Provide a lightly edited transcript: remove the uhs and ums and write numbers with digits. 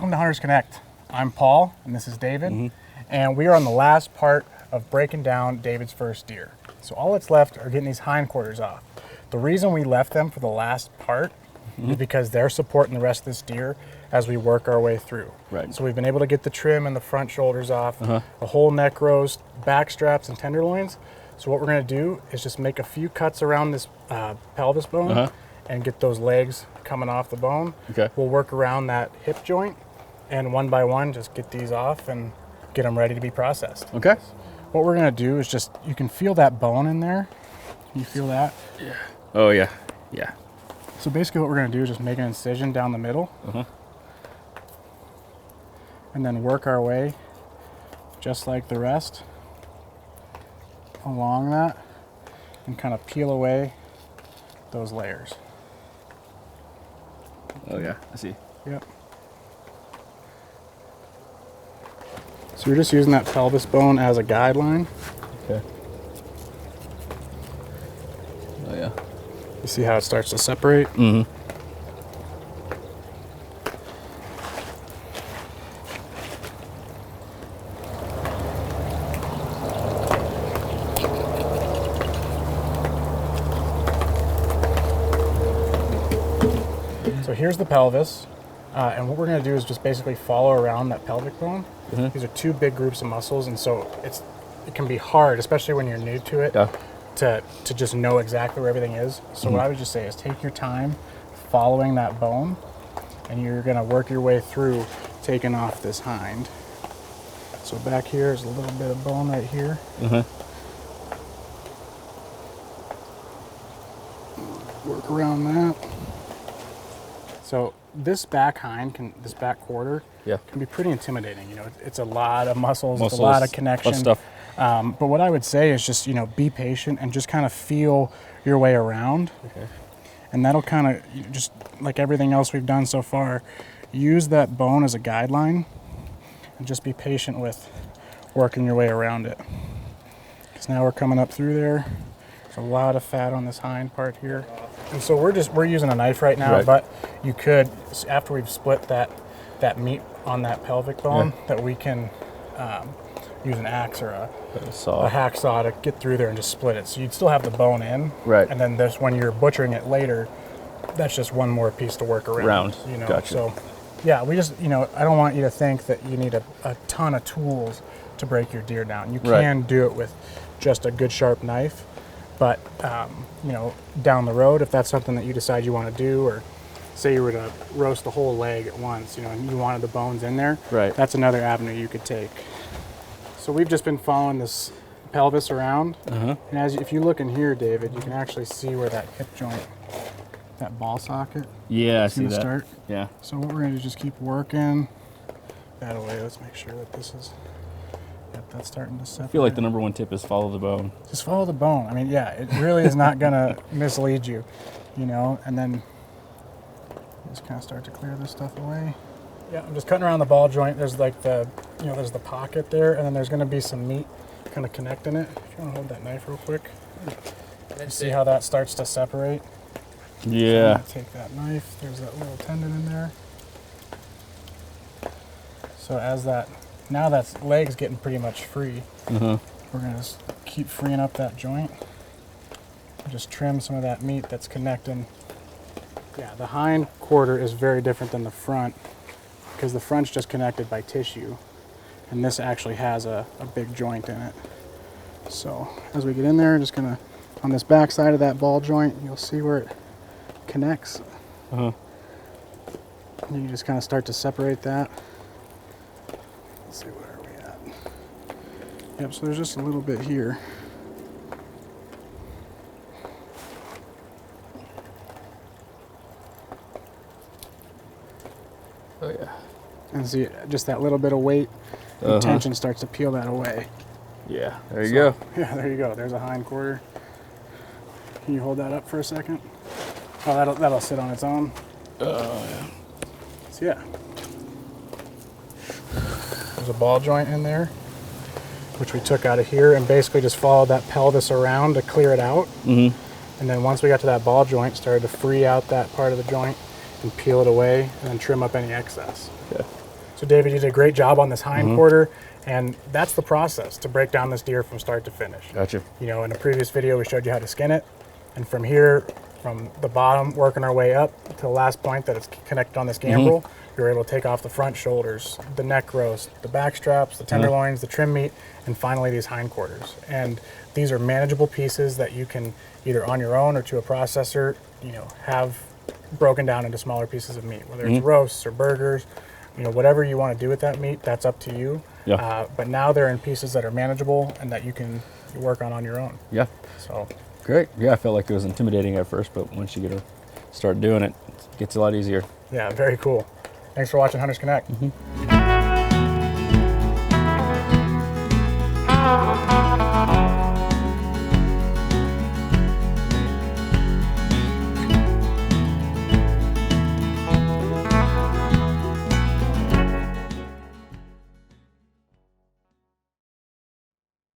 Welcome to Hunters Connect. I'm Paul, and this is David, and we are on the last part of breaking down David's first deer. So all that's left are getting these hindquarters off. The reason we left them for the last part is because they're supporting the rest of this deer as we work our way through. Right. So we've been able to get the trim and the front shoulders off, the whole neck roast, back straps, and tenderloins. So what we're going to do is just make a few cuts around this pelvis bone and get those legs coming off the bone. Okay. We'll work around that hip joint, and one by one just get these off and get them ready to be processed. Okay. What we're going to do is just, you can feel that bone in there. You feel that? Yeah. Oh, yeah. Yeah. So basically what we're going to do is just make an incision down the middle and then work our way just like the rest along that and kind of peel away those layers. Oh, yeah. I see. Yep. So you're just using that pelvis bone as a guideline. Okay. Oh, yeah. You see how it starts to separate? So here's the pelvis, and what we're going to do is just basically follow around that pelvic bone. These are two big groups of muscles, and so it can be hard, especially when you're new to it, to just know exactly where everything is. So what I would just say is take your time following that bone, and you're going to work your way through taking off this hind. So back here is a little bit of bone right here. Work around that. So this back hind, this back quarter, can be pretty intimidating. You know, it's a lot of muscles, it's a lot of connection. Stuff. But what I would say is just, be patient and just kind of feel your way around. Okay. And that'll kind of, just like everything else we've done so far, use that bone as a guideline and just be patient with working your way around it. Because now we're coming up through there. There's a lot of fat on this hind part here. And so we're using a knife right now, but you could, after we've split that meat on that pelvic bone, that we can use an axe or a hacksaw to get through there and just split it. So you'd still have the bone in, and then this, when you're butchering it later, that's just one more piece to work around. Gotcha. So yeah, we just, I don't want you to think that you need a ton of tools to break your deer down. You can do it with just a good sharp knife. But, down the road, if that's something that you decide you want to do, or say you were to roast the whole leg at once, and you wanted the bones in there, that's another avenue you could take. So we've just been following this pelvis around, and if you look in here, David, you can actually see where that hip joint, that ball socket, I see that. Start. Yeah. So what we're going to do is just keep working that away. Let's make sure that this is... that's starting to separate. I feel like the number one tip is follow the bone. Just follow the bone. I mean, it really is not going to mislead you, and then just kind of start to clear this stuff away. Yeah, I'm just cutting around the ball joint. There's like there's the pocket there, and then there's going to be some meat kind of connecting it. If you want to hold that knife real quick. And see how that starts to separate? Yeah. So take that knife. There's that little tendon in there. So now that leg's getting pretty much free, we're going to just keep freeing up that joint and just trim some of that meat that's connecting. Yeah, the hind quarter is very different than the front because the front's just connected by tissue, and this actually has a big joint in it. So as we get in there, just going to, on this back side of that ball joint, you'll see where it connects. And you just kind of start to separate that. Let's see, where are we at? Yep, so there's just a little bit here. Oh yeah. And see, just that little bit of weight and tension starts to peel that away. Yeah, there you go. Yeah, there you go. There's a hind quarter. Can you hold that up for a second? Oh, that'll sit on its own. Yeah. So yeah. There's a ball joint in there, which we took out of here and basically just followed that pelvis around to clear it out. And then once we got to that ball joint, started to free out that part of the joint and peel it away and then trim up any excess. Okay. So David, you did a great job on this hind quarter, and that's the process to break down this deer from start to finish. Gotcha. You know, in a previous video, we showed you how to skin it, and from here, from the bottom, working our way up to the last point that it's connected on this gambrel, you're able to take off the front shoulders, the neck roast, the back straps, the tenderloins, the trim meat, and finally these hindquarters. And these are manageable pieces that you can either on your own or to a processor, you know, have broken down into smaller pieces of meat, whether it's roasts or burgers, you know, whatever you want to do with that meat, that's up to you. Yeah. But now they're in pieces that are manageable and that you can work on your own. Yeah. So Great. Yeah, I felt like it was intimidating at first, but once you get to start doing it, it gets a lot easier. yeah, very cool. Thanks for watching Hunters Connect.